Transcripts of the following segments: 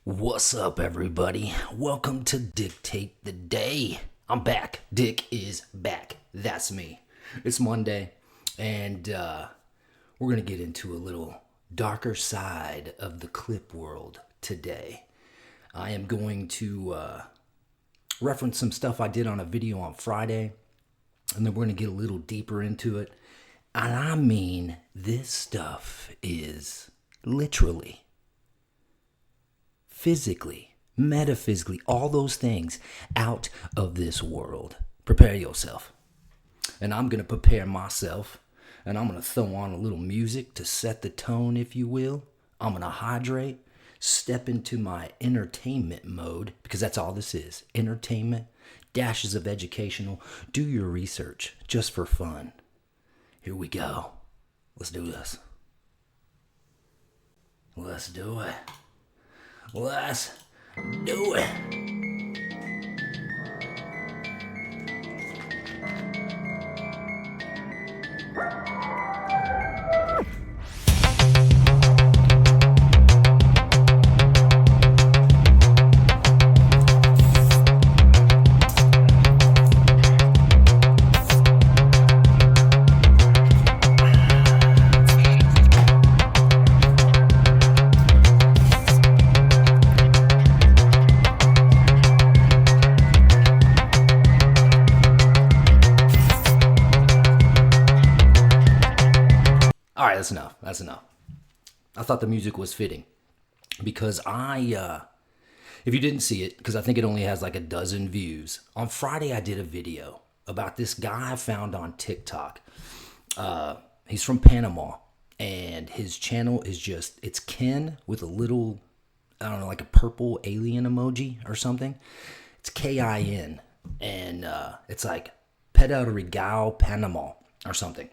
What's up, everybody? Welcome to Dictate the Day. I'm back. Dick is back. That's me. It's Monday, and we're going to get into a little darker side of the clip world today. I am going to reference some stuff I did on a video on Friday, and then we're going to get a little deeper into it. And I mean, this stuff is literally, physically, metaphysically, all those things out of this world. Prepare yourself. And I'm going to prepare myself. And I'm going to throw on a little music to set the tone, if you will. I'm going to hydrate, step into my entertainment mode, because that's all this is. Entertainment, dashes of educational. Do your research just for fun. Here we go. Let's do this. Let's do it. Let's do it. All right, that's enough. That's enough. I thought the music was fitting because if you didn't see it, because I think it only has like a dozen views, on Friday I did a video about this guy I found on TikTok. He's from Panama, and his channel is it's Ken with a little, I don't know, like a purple alien emoji or something. It's Kin, and it's like Puerto Rico, Panama or something.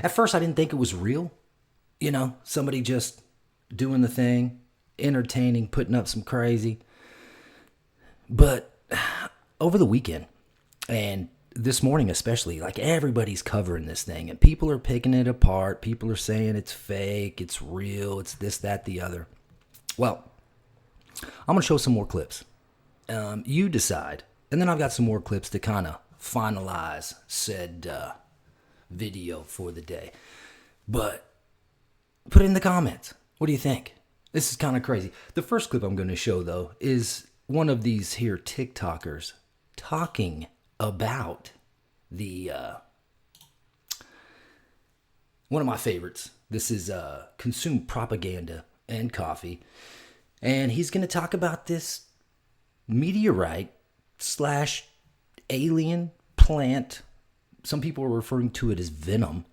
At first, I didn't think it was real. You know, somebody just doing the thing, entertaining, putting up some crazy. But over the weekend, and this morning especially, like everybody's covering this thing, and people are picking it apart. People are saying it's fake, it's real, it's this, that, the other. Well, I'm going to show some more clips. You decide. And then I've got some more clips to kind of finalize said video for the day. But put it in the comments. What do you think? This is kind of crazy. The first clip I'm going to show, though, is one of these here TikTokers talking about the one of my favorites. This is Consume Propaganda and Coffee. And he's going to talk about this meteorite / alien plant. Some people are referring to it as venom.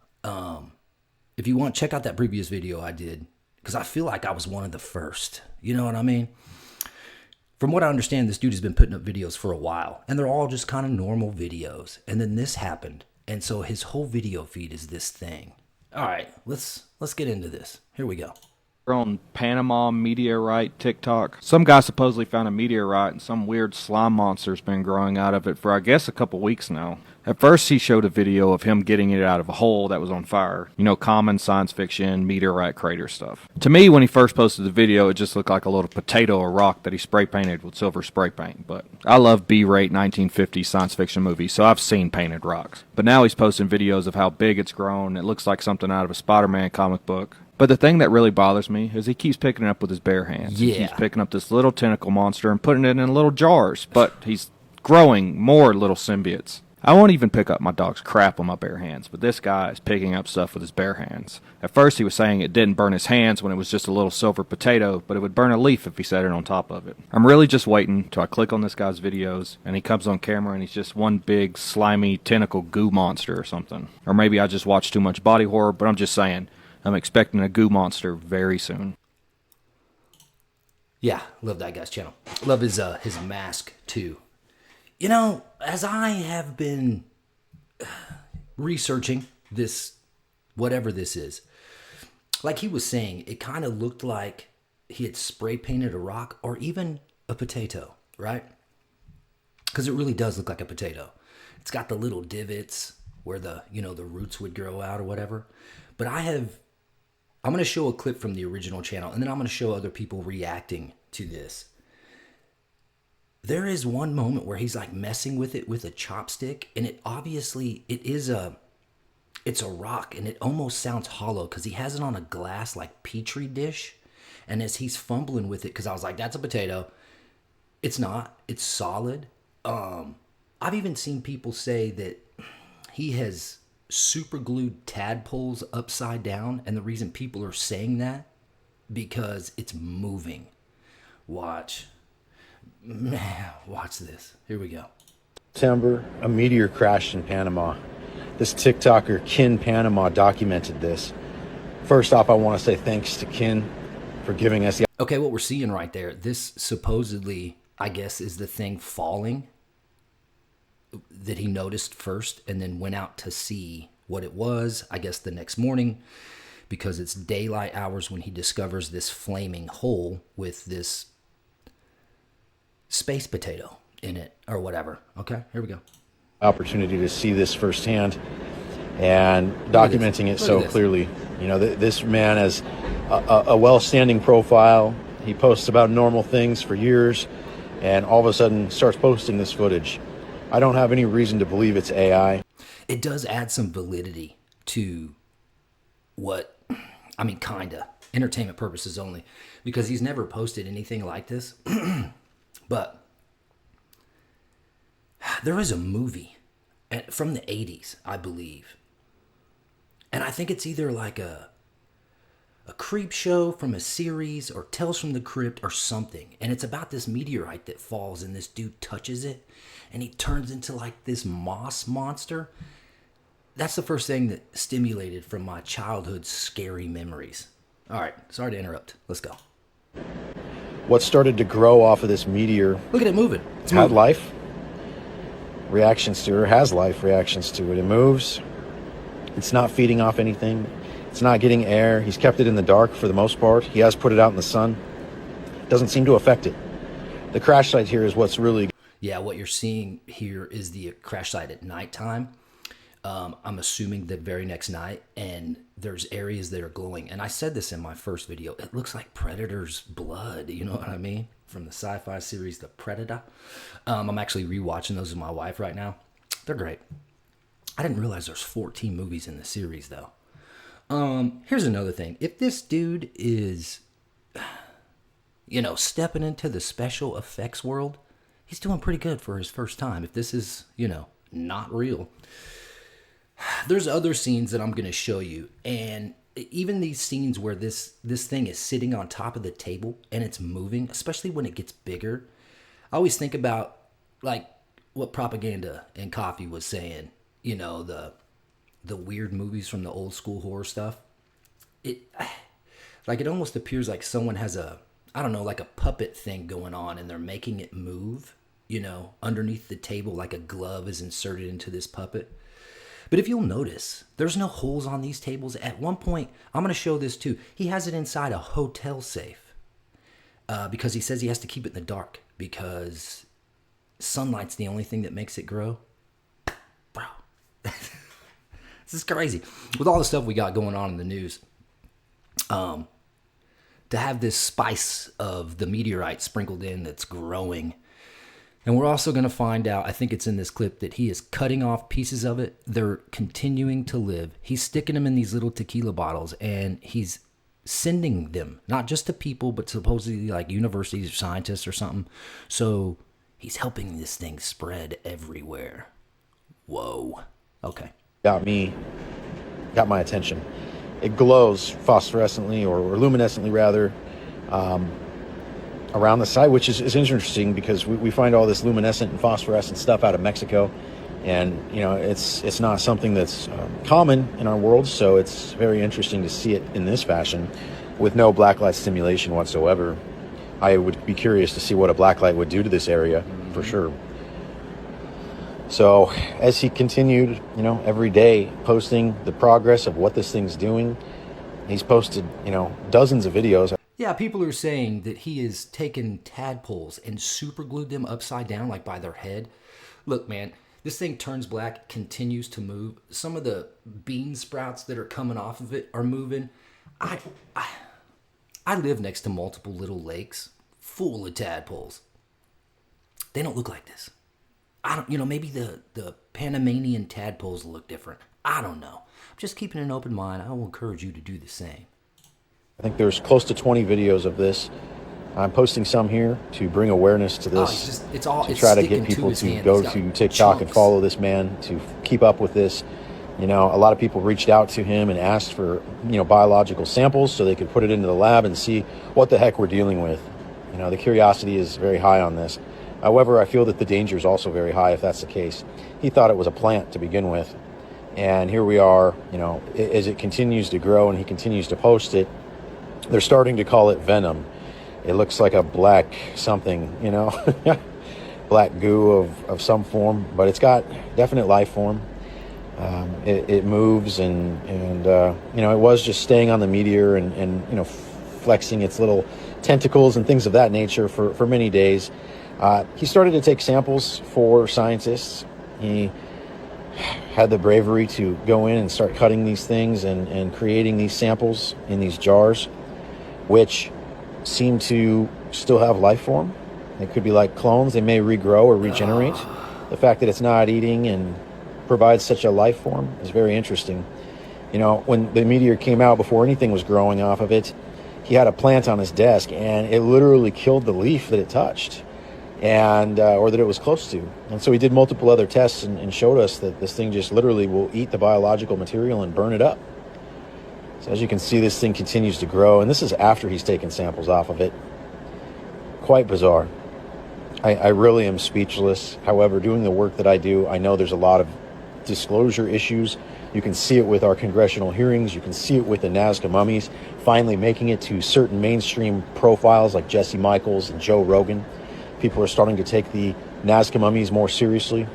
If you want, check out that previous video I did, because I feel like I was one of the first. You know what I mean? From what I understand, this dude has been putting up videos for a while, and they're all just kind of normal videos. And then this happened, and so his whole video feed is this thing. All right, let's get into this. Here we go. On Panama meteorite TikTok. Some guy supposedly found a meteorite and some weird slime monster's been growing out of it for I guess a couple weeks now. At first he showed a video of him getting it out of a hole that was on fire. You know, common science fiction meteorite crater stuff. To me, when he first posted the video, it just looked like a little potato or rock that he spray painted with silver spray paint. But I love B-rate 1950s science fiction movies, so I've seen painted rocks. But now he's posting videos of how big it's grown. It looks like something out of a Spider-Man comic book. But the thing that really bothers me is he keeps picking it up with his bare hands. Yeah. He keeps picking up this little tentacle monster and putting it in little jars, but he's growing more little symbiotes. I won't even pick up my dog's crap with my bare hands, but this guy is picking up stuff with his bare hands. At first he was saying it didn't burn his hands when it was just a little silver potato, but it would burn a leaf if he set it on top of it. I'm really just waiting till I click on this guy's videos, and he comes on camera and he's just one big slimy tentacle goo monster or something. Or maybe I just watch too much body horror, but I'm just saying, I'm expecting a goo monster very soon. Yeah, love that guy's channel. Love his mask too. You know, as I have been researching this, whatever this is, like he was saying, it kind of looked like he had spray painted a rock or even a potato, right? Because it really does look like a potato. It's got the little divots where the roots would grow out or whatever. But I I'm going to show a clip from the original channel, and then I'm going to show other people reacting to this. There is one moment where he's like messing with it with a chopstick, and it's a rock, and it almost sounds hollow because he has it on a glass like petri dish. And as he's fumbling with it, because I was like, that's a potato. It's not. It's solid. I've even seen people say that he has super glued tadpoles upside down, and the reason people are saying that because it's moving. Watch. Man, watch this. Here we go. September, a meteor crashed in Panama. This TikToker, Kin Panama, documented this. First off, I want to say thanks to Kin for giving us the... Okay, what we're seeing right there, this supposedly, I guess, is the thing falling that he noticed first and then went out to see what it was, I guess, the next morning, because it's daylight hours when he discovers this flaming hole with this space potato in it or whatever. Okay, here we go. Opportunity to see this firsthand and documenting it so clearly. You know, this man has a well-standing profile. He posts about normal things for years, and all of a sudden starts posting this footage. I don't have any reason to believe it's AI. It does add some validity to what, I mean, kinda, entertainment purposes only, because he's never posted anything like this. But there is a movie from the 80s, I believe. And I think it's either like a creep show from a series or Tales from the Crypt or something. And it's about this meteorite that falls and this dude touches it and he turns into like this moss monster. That's the first thing that stimulated from my childhood scary memories. All right, sorry to interrupt. Let's go. What started to grow off of this meteor... Look at it moving. It's had moving. Life. Reactions to it, has life reactions to it. It moves. It's not feeding off anything. It's not getting air. He's kept it in the dark for the most part. He has put it out in the sun. It doesn't seem to affect it. The crash site here is what's really... Yeah, what you're seeing here is the crash site at nighttime. I'm assuming the very next night, and there's areas that are glowing. And I said this in my first video. It looks like Predator's blood. You know what I mean? From the sci-fi series, The Predator. I'm actually rewatching those with my wife right now. They're great. I didn't realize there's 14 movies in the series, though. Here's another thing. If this dude is, you know, stepping into the special effects world, he's doing pretty good for his first time. If this is, you know, not real. There's other scenes that I'm going to show you. And even these scenes where this thing is sitting on top of the table and it's moving, especially when it gets bigger. I always think about, like, what Propaganda and Coffee was saying. You know, the weird movies from the old school horror stuff. It almost appears like someone has I don't know, like a puppet thing going on and they're making it move, you know, underneath the table, like a glove is inserted into this puppet. But if you'll notice, there's no holes on these tables. At one point, I'm going to show this too. He has it inside a hotel safe because he says he has to keep it in the dark because sunlight's the only thing that makes it grow. Bro. This is crazy. With all the stuff we got going on in the news, to have this spice of the meteorite sprinkled in that's growing. And we're also going to find out, I think it's in this clip, that he is cutting off pieces of it. They're continuing to live. He's sticking them in these little tequila bottles, and he's sending them, not just to people, but supposedly like universities or scientists or something. So he's helping this thing spread everywhere. Whoa. Okay. Got my attention. It glows phosphorescently or luminescently rather around the site, which is interesting because we find all this luminescent and phosphorescent stuff out of Mexico, and you know it's not something that's common in our world, so it's very interesting to see it in this fashion with no blacklight stimulation whatsoever. I would be curious to see what a blacklight would do to this area for sure. So as he continued, you know, every day posting the progress of what this thing's doing, he's posted, you know, dozens of videos. Yeah, people are saying that he has taken tadpoles and super glued them upside down, like by their head. Look, man, this thing turns black, continues to move. Some of the bean sprouts that are coming off of it are moving. I, I, I live next to multiple little lakes full of tadpoles. They don't look like this. I don't, maybe the Panamanian tadpoles look different. I don't know. I'm just keeping an open mind. I will encourage you to do the same. I think there's close to 20 videos of this. I'm posting some here to bring awareness to this. To try to get people to go to TikTok and follow this man, to keep up with this. A lot of people reached out to him and asked for, biological samples so they could put it into the lab and see what the heck we're dealing with. The curiosity is very high on this. However, I feel that the danger is also very high if that's the case. He thought it was a plant to begin with. And here we are, as it continues to grow and he continues to post it, they're starting to call it venom. It looks like a black something, black goo of some form, but it's got definite life form. It moves and it was just staying on the meteor and flexing its little tentacles and things of that nature for many days. He started to take samples for scientists. He had the bravery to go in and start cutting these things and creating these samples in these jars, which seem to still have life form. They could be like clones. They may regrow or regenerate. The fact that it's not eating and provides such a life form is very interesting. When the meteor came out, before anything was growing off of it, he had a plant on his desk and it literally killed the leaf that it touched and or that it was close to. And so he did multiple other tests and showed us that this thing just literally will eat the biological material and burn it up. So as you can see, this thing continues to grow, and this is after he's taken samples off of it. Quite bizarre. I really am speechless. However, doing the work that I do, I know there's a lot of disclosure issues. You can see it with our congressional hearings. You can see it with the Nazca mummies finally making it to certain mainstream profiles like Jesse Michaels and Joe Rogan. People are starting to take the Nazca mummies more seriously.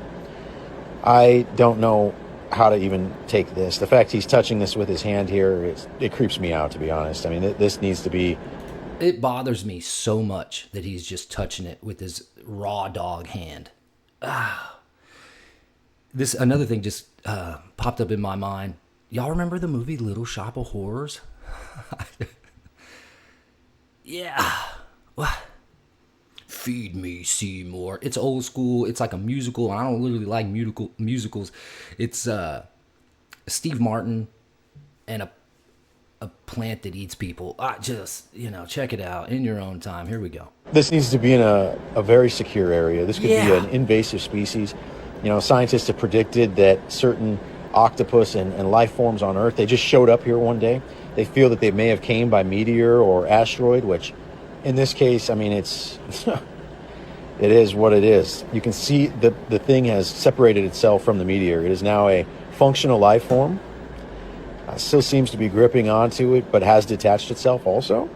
I don't know how to even take this. The fact he's touching this with his hand here, it creeps me out, to be honest. I mean, this needs to be... It bothers me so much that he's just touching it with his raw dog hand. This another thing just popped up in my mind. Y'all remember the movie Little Shop of Horrors? Yeah. Feed Me, Seymour. It's old school. It's like a musical. I don't really like musicals. It's Steve Martin and a plant that eats people. Check it out in your own time. Here we go. This needs to be in a very secure area. This could be an invasive species. Scientists have predicted that certain octopus and life forms on Earth, they just showed up here one day. They feel that they may have came by meteor or asteroid, which in this case, I mean, it is what it is. You can see the thing has separated itself from the meteor. It is now a functional life form. Still seems to be gripping onto it, but has detached itself also.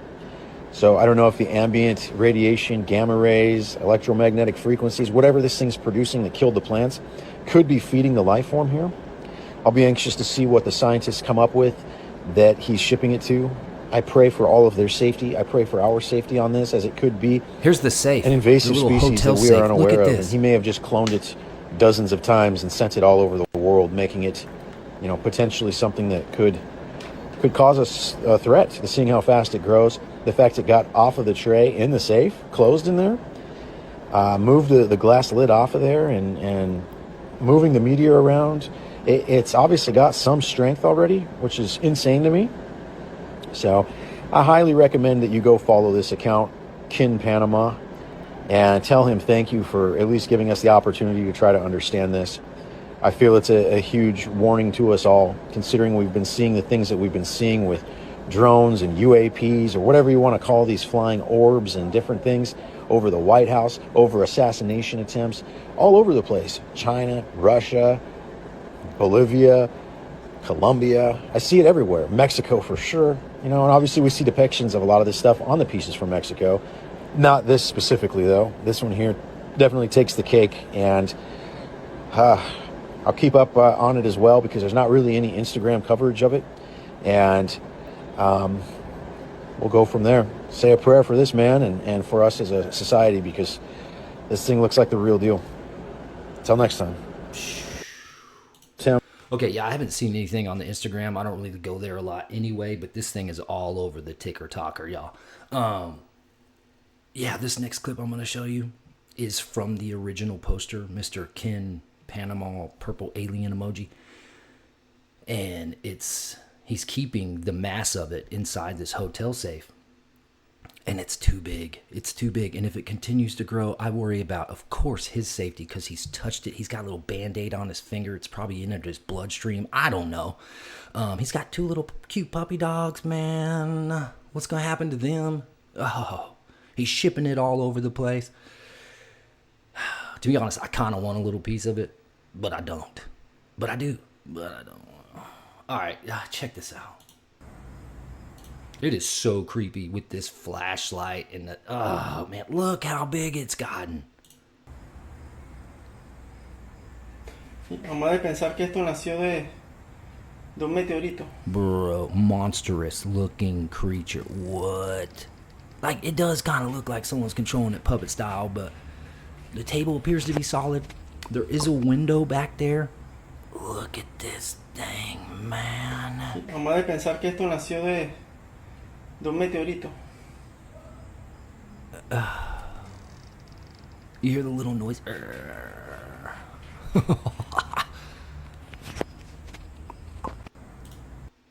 So I don't know if the ambient radiation, gamma rays, electromagnetic frequencies, whatever this thing's producing that killed the plants, could be feeding the life form here. I'll be anxious to see what the scientists come up with that he's shipping it to. I pray for all of their safety. I pray for our safety on this, as it could be Here's the safe. an invasive species that we are unaware of. This. And he may have just cloned it dozens of times and sent it all over the world, making it, potentially something that could cause us a threat. Seeing how fast it grows, the fact it got off of the tray in the safe, closed in there, moved the glass lid off of there, and moving the meteor around. It's obviously got some strength already, which is insane to me. So I highly recommend that you go follow this account, Kin Panama, and tell him thank you for at least giving us the opportunity to try to understand this. I feel it's a huge warning to us all, considering we've been seeing the things that we've been seeing with drones and UAPs, or whatever you want to call these flying orbs and different things over the White House, over assassination attempts, all over the place. China, Russia, Bolivia, Colombia. I see it everywhere. Mexico for sure. And obviously we see depictions of a lot of this stuff on the pieces from Mexico. Not this specifically, though. This one here definitely takes the cake, and I'll keep up on it as well, because there's not really any Instagram coverage of it. And we'll go from there. Say a prayer for this man and for us as a society, because this thing looks like the real deal. Until next time. Tim. Okay, yeah, I haven't seen anything on the Instagram. I don't really go there a lot anyway, but this thing is all over the ticker talker, y'all. Yeah, this next clip I'm going to show you is from the original poster, Mr. Ken Panama purple alien emoji. And he's keeping the mass of it inside this hotel safe. And it's too big. It's too big. And if it continues to grow, I worry about, of course, his safety because he's touched it. He's got a little Band-Aid on his finger. It's probably in his bloodstream. I don't know. He's got 2 little cute puppy dogs, man. What's going to happen to them? Oh, he's shipping it all over the place. To be honest, I kind of want a little piece of it, but I don't. But I do. But I don't. All right, check this out. It is so creepy with this flashlight and the, oh man, look how big it's gotten. Vamos a pensar que esto nació de un meteorito. Bro, monstrous looking creature. What? Like, it does kind of look like someone's controlling it puppet style, but the table appears to be solid. There is a window back there. Look at this thing, man. Vamos a pensar que esto nació de un meteorito. You hear the little noise?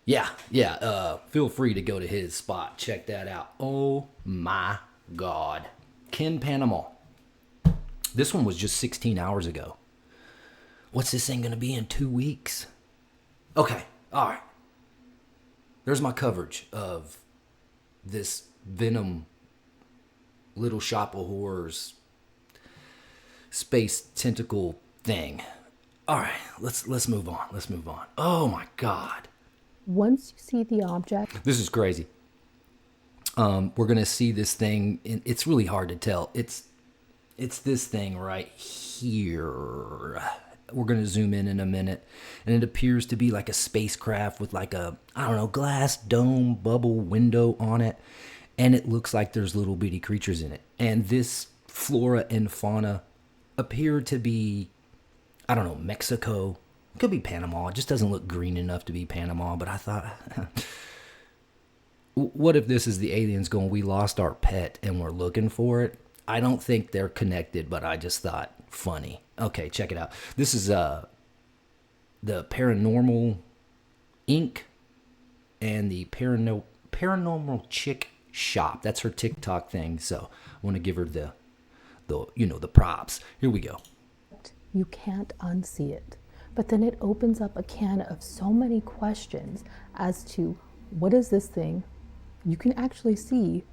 Yeah. Feel free to go to his spot. Check that out. Oh my God. Ken Panama. This one was just 16 hours ago. What's this thing going to be in 2 weeks? Okay, all right. There's my coverage of this Venom Little Shop of Horrors space tentacle thing. All right, let's move on. Let's move on. Oh my God. Once you see the object, This is crazy. We're gonna see this thing. It's really hard to tell. It's this thing right here. We're gonna zoom in a minute, and it appears to be like a spacecraft with like a, I don't know, glass dome bubble window on it, and it looks like there's little bitty creatures in it. And this flora and fauna appear to be, I don't know, Mexico. It could be Panama. It just doesn't look green enough to be Panama. But I thought, what if this is the aliens going, we lost our pet and we're looking for it? I don't think they're connected, but I just thought, funny. Okay, check it out. This is the Paranormal Inc. and the Paranormal Chick Shop. That's her TikTok thing. So I want to give her the props. Here we go. you can't unsee it. But then it opens up a can of so many questions as to what is this thing? You can actually see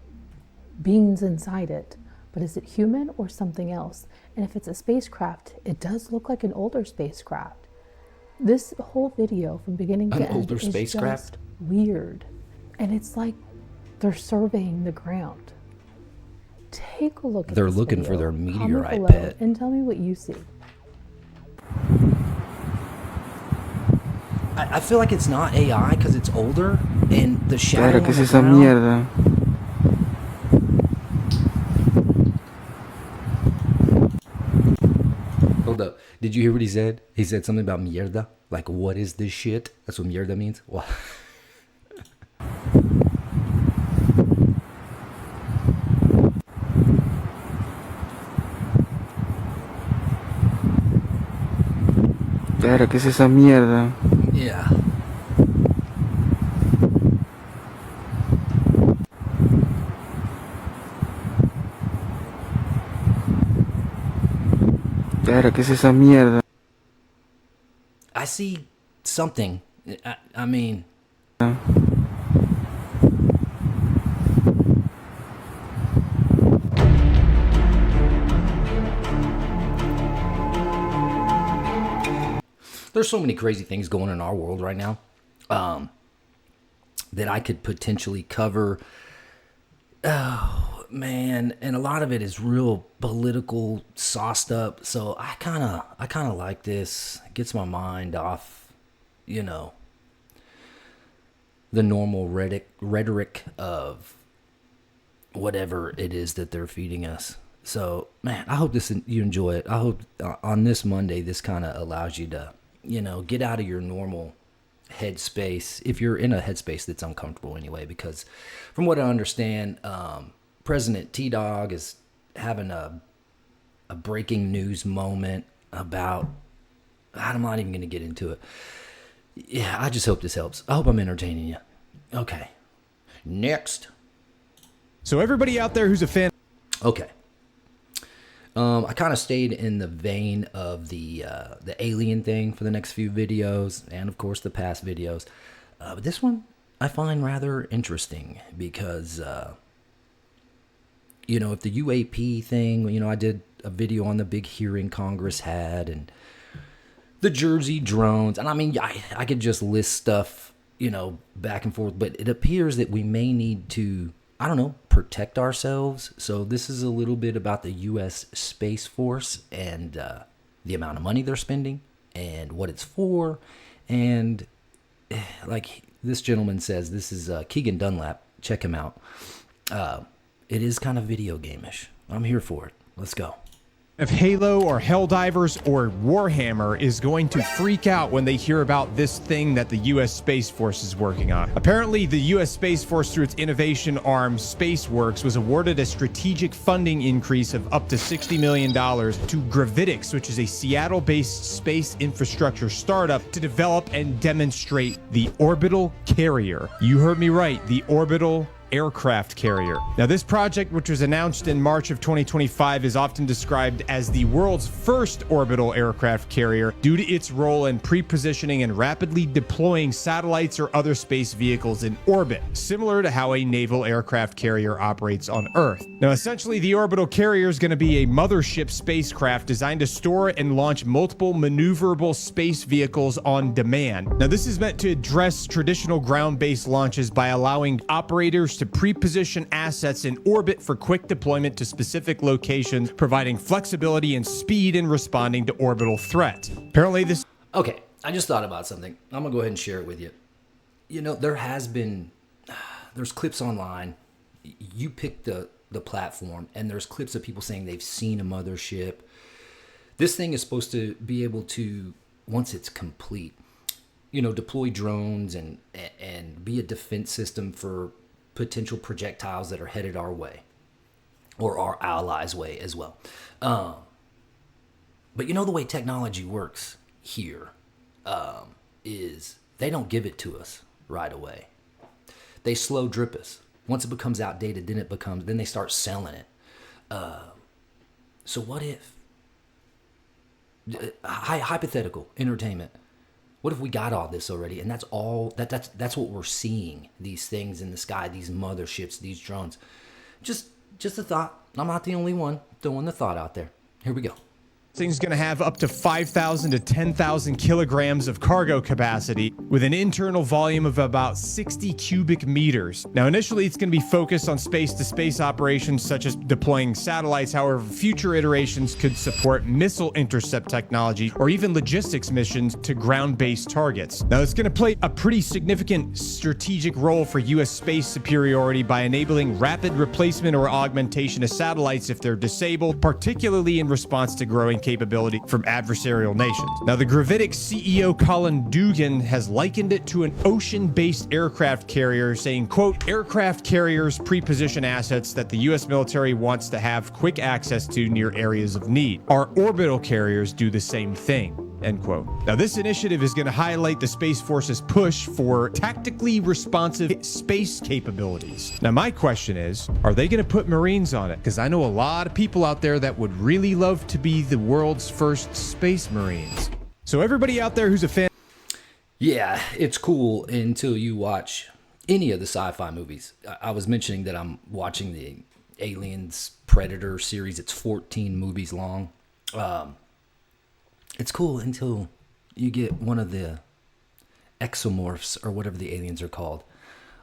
beings inside it, but is it human or something else? And if it's a spacecraft, it does look like an older spacecraft. This whole video from beginning to end is just weird. And it's like they're surveying the ground. Take a look at They're this looking video. for their Comment meteorite below pet. and tell me what you see. I feel like it's not AI because it's older and the shadow. Claro, ¿qué es esa mierda? Hold up. Did you hear what he said? He said something about mierda. Like, what is this shit? That's what mierda means? What? Claro, ¿qué es esa mierda? Yeah. Claro, ¿qué es esa mierda? I see something. I mean, there's so many crazy things going on in our world right now that I could potentially cover. Oh man, and a lot of it is real political, sauced up. So I kind of like this. It gets my mind off, the normal rhetoric of whatever it is that they're feeding us. So man, I hope you enjoy it. I hope on this Monday this kind of allows you to get out of your normal headspace, if you're in a headspace that's uncomfortable anyway, because from what I understand, President T-Dog is having a breaking news moment about, I'm not even going to get into it. Yeah, I just hope this helps. I hope I'm entertaining you. Okay. Next. So everybody out there who's a fan. Okay. I kind of stayed in the vein of the alien thing for the next few videos, and of course the past videos. But this one I find rather interesting because, if the UAP thing, I did a video on the big hearing Congress had and the Jersey drones, and I mean, I could just list stuff, back and forth, but it appears that we may need to, protect ourselves. So this is a little bit about the U.S. Space Force and the amount of money they're spending and what it's for. And like this gentleman says, this is Keegan Dunlap. Check him out. It is kind of video game-ish. I'm here for it. Let's go. If Halo or Helldivers or Warhammer is going to freak out when they hear about this thing that the U.S. Space Force is working on. Apparently, the U.S. Space Force, through its innovation arm, SpaceWorks, was awarded a strategic funding increase of up to $60 million to Gravitics, which is a Seattle-based space infrastructure startup, to develop and demonstrate the orbital carrier. You heard me right, the orbital aircraft carrier. Now, this project, which was announced in March of 2025, is often described as the world's first orbital aircraft carrier due to its role in pre-positioning and rapidly deploying satellites or other space vehicles in orbit, similar to how a naval aircraft carrier operates on Earth. Now, essentially, the orbital carrier is going to be a mothership spacecraft designed to store and launch multiple maneuverable space vehicles on demand. Now, this is meant to address traditional ground-based launches by allowing operators to pre-position assets in orbit for quick deployment to specific locations, providing flexibility and speed in responding to orbital threats. Apparently this... Okay, I just thought about something. I'm going to go ahead and share it with you. There's clips online. You pick the platform, and there's clips of people saying they've seen a mothership. This thing is supposed to be able to, once it's complete, deploy drones and be a defense system for potential projectiles that are headed our way or our allies' way as well. But the way technology works here is they don't give it to us right away. They slow drip us. Once it becomes outdated, then they start selling it. So what if, hypothetical entertainment, what if we got all this already, and that's what we're seeing, these things in the sky, these motherships, these drones? Just a thought. I'm not the only one throwing the thought out there. Here we go. thing's going to have up to 5,000 to 10,000 kilograms of cargo capacity with an internal volume of about 60 cubic meters. Now, initially, it's going to be focused on space-to-space operations such as deploying satellites. However, future iterations could support missile intercept technology or even logistics missions to ground-based targets. Now, it's going to play a pretty significant strategic role for U.S. space superiority by enabling rapid replacement or augmentation of satellites if they're disabled, particularly in response to growing capability from adversarial nations. Now, the Gravitics CEO Colin Dugan has likened it to an ocean-based aircraft carrier, saying, quote, "Aircraft carriers pre-position assets that the U.S. military wants to have quick access to near areas of need. Our orbital carriers do the same thing." End quote. Now, this initiative is going to highlight the Space Force's push for tactically responsive space capabilities. Now, my question is, are they going to put Marines on it? Because I know a lot of people out there that would really love to be the world's first Space Marines. So everybody out there who's a fan... Yeah, it's cool until you watch any of the sci-fi movies. I was mentioning that I'm watching the Aliens Predator series. It's 14 movies long. It's cool until you get one of the exomorphs or whatever the aliens are called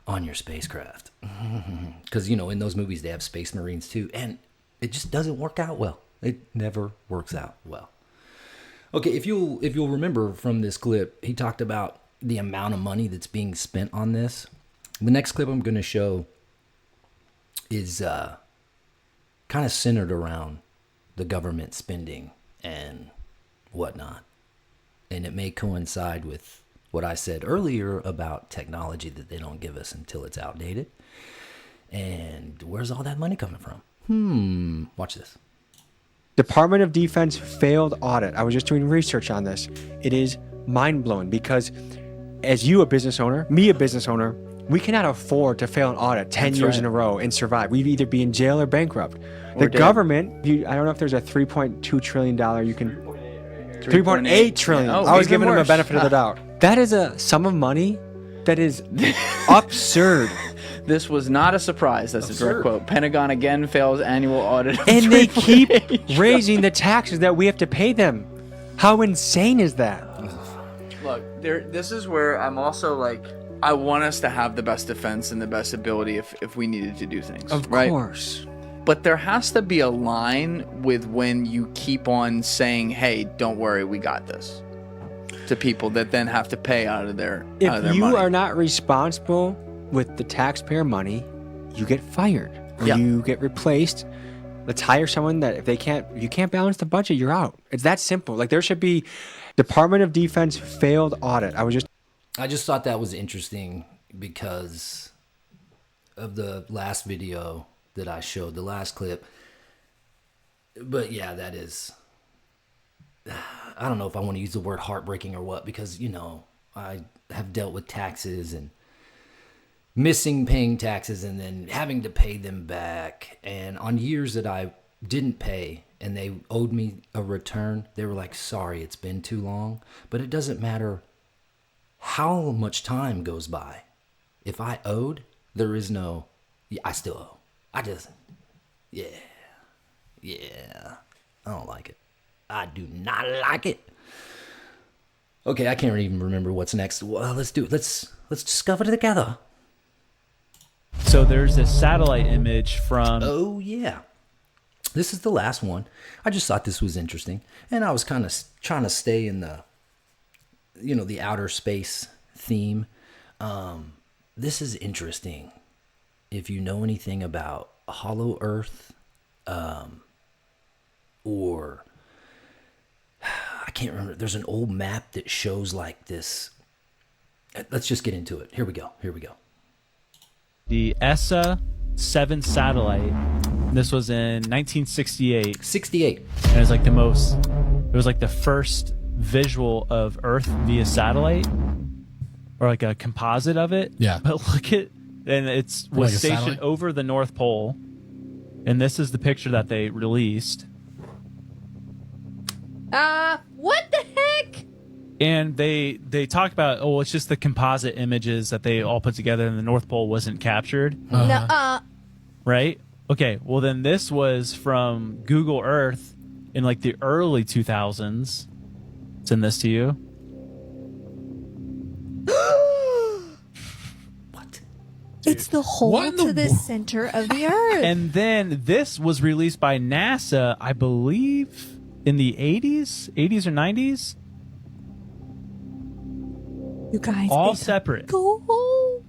on your spacecraft. Because, you know, in those movies they have space marines too. And it just doesn't work out well. It never works out well. Okay, if you'll remember from this clip, he talked about the amount of money that's being spent on this. The next clip I'm going to show is kind of centered around the government spending and whatnot. And it may coincide with what I said earlier about technology that they don't give us until it's outdated. And where's all that money coming from? Watch this. Department of Defense failed audit. I was just doing research on this. It is mind-blowing because as you, a business owner, me, a business owner, we cannot afford to fail an audit 10 That's years right. in a row and survive. We'd either be in jail or bankrupt. Or The dead. government, I don't know if there's a $3.2 trillion you can... 3.8 trillion. Oh, I was even giving him a worse. benefit of the doubt. That is a sum of money that is absurd. This was not a surprise. That's a direct quote. Pentagon again fails annual audit. of And they keep 3.8 raising the taxes that we have to pay them. How insane is that? Look, this is where I'm also like, I want us to have the best defense and the best ability if we needed to do things. Of right? course. But there has to be a line with when you keep on saying, "Hey, don't worry, we got this," to people that then have to pay out of their If you money. are not responsible with the taxpayer money, you get fired or Yeah. you get replaced. Let's hire someone that if you can't balance the budget, you're out. It's that simple. Like there should be Department of Defense failed audit. I just thought that was interesting because of the last video that I showed, the last clip. But yeah, that is, I don't know if I want to use the word heartbreaking or what, because, you know, I have dealt with taxes and missing paying taxes and then having to pay them back. And on years that I didn't pay and they owed me a return, they were like, sorry, it's been too long. But it doesn't matter how much time goes by. If I owed, there is no, I still owe. I just, yeah, I don't like it. I do not like it. Okay, I can't even remember what's next. Well, let's do it. Let's discover it together. So there's this satellite image from... Oh, yeah. This is the last one. I just thought this was interesting. And I was kind of trying to stay in the, you know, the outer space theme. This is interesting. If you know anything about Hollow Earth, or I can't remember. There's an old map that shows like this. Let's just get into it. Here we go. The ESA 7 satellite. This was in 1968. 68. And it was like it was like the first visual of Earth via satellite, or like a composite of it. Yeah. But look at, and it's Or was like a stationed satellite? over the North Pole. And this is the picture that they released. What the heck? And they talk about, oh, it's just the composite images that they all put together and the North Pole wasn't captured. Right? Okay, well then this was from Google Earth in like the early 2000s. Send this to you. It's the hole to the center of the Earth. And then this was released by NASA, I believe, in the 80s or 90s. You guys, all it's separate. Cool.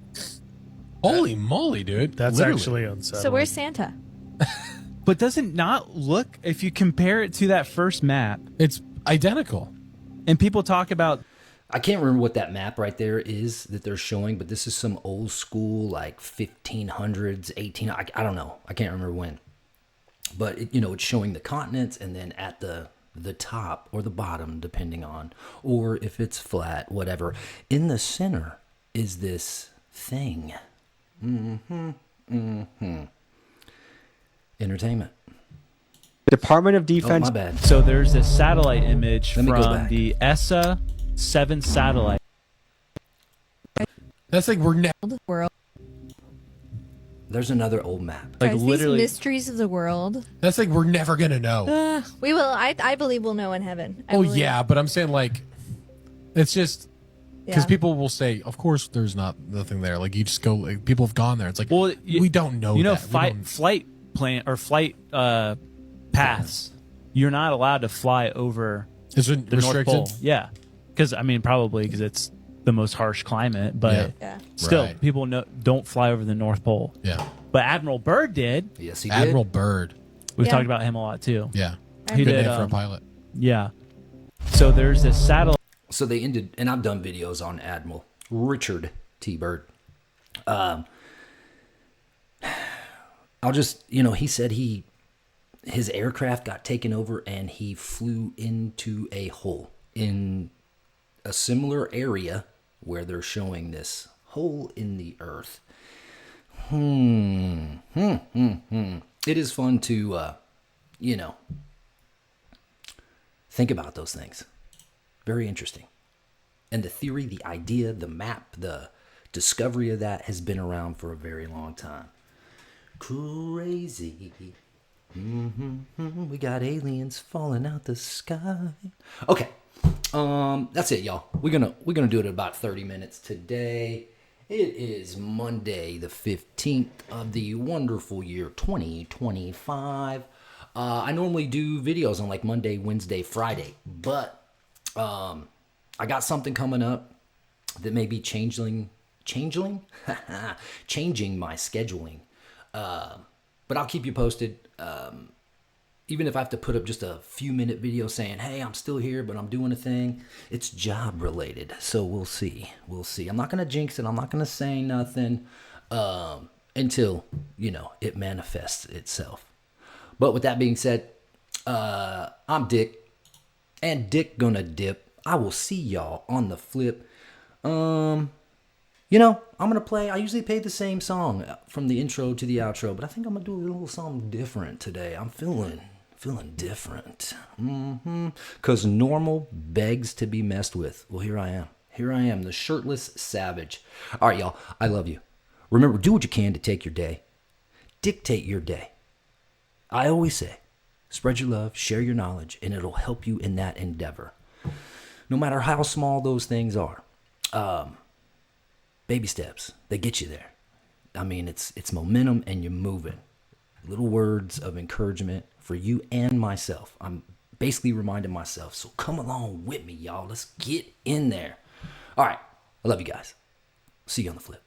Holy moly, dude. That's Literally. actually unsettling. So where's Santa? But does it not look, if you compare it to that first map, it's identical. And people talk about, I can't remember what that map right there is that they're showing, but this is some old school, like 1500s, 18, I don't know. I can't remember when. But, it's showing the continents, and then at the top or the bottom, depending on, or if it's flat, whatever. In the center is this thing. Entertainment. Department of Defense. Oh, my bad. so there's this satellite image Let me go from back. the ESA 7 satellite. That's like we're never. World. There's another old map. Like Guys, literally, these mysteries of the world. That's like we're never gonna know. We will. I believe we'll know in heaven. I Oh believe. yeah, but I'm saying like, it's just because Yeah. people will say, of course, there's nothing there. Like you just go. Like, people have gone there. It's like, well, we don't know. You know, that. We don't- flight plan or flight paths. You're not allowed to fly over Is it the North restricted? Pole. Yeah, because probably because it's the most harsh climate, but Yeah. still, Right. people don't fly over the North Pole. Yeah. But Admiral Byrd did. Yes, he Admiral Byrd. We've Yeah. talked about him a lot too. Yeah. He Good did. name for a pilot. Yeah. So there's this satellite. So they ended, and I've done videos on Admiral Richard T. Byrd. I'll just, he said his aircraft got taken over and he flew into a hole in a similar area where they're showing this hole in the earth. It is fun to, think about those things. Very interesting. And the theory, the idea, the map, the discovery of that has been around for a very long time. Crazy. We got aliens falling out the sky. Okay. That's it, y'all. We're gonna do it in about 30 minutes today. It is Monday, the 15th of the wonderful year 2025. I normally do videos on like Monday, Wednesday, Friday, but I got something coming up that may be changing my scheduling. But I'll keep you posted. Even if I have to put up just a few minute video saying, hey, I'm still here, but I'm doing a thing, it's job related. So we'll see. I'm not going to jinx it. I'm not going to say nothing until, it manifests itself. But with that being said, I'm Dick, and Dick gonna dip. I will see y'all on the flip. I'm gonna play. I usually play the same song from the intro to the outro, but I think I'm gonna do a little something different today. I'm feeling different. Cause normal begs to be messed with. Well, here I am, the shirtless savage. All right, y'all. I love you. Remember, do what you can to take your day. Dictate your day. I always say, spread your love, share your knowledge, and it'll help you in that endeavor. No matter how small those things are. Baby steps, they get you there. I mean, it's momentum and you're moving. Little words of encouragement for you and myself. I'm basically reminding myself, so come along with me, y'all. Let's get in there. All right, I love you guys. See you on the flip.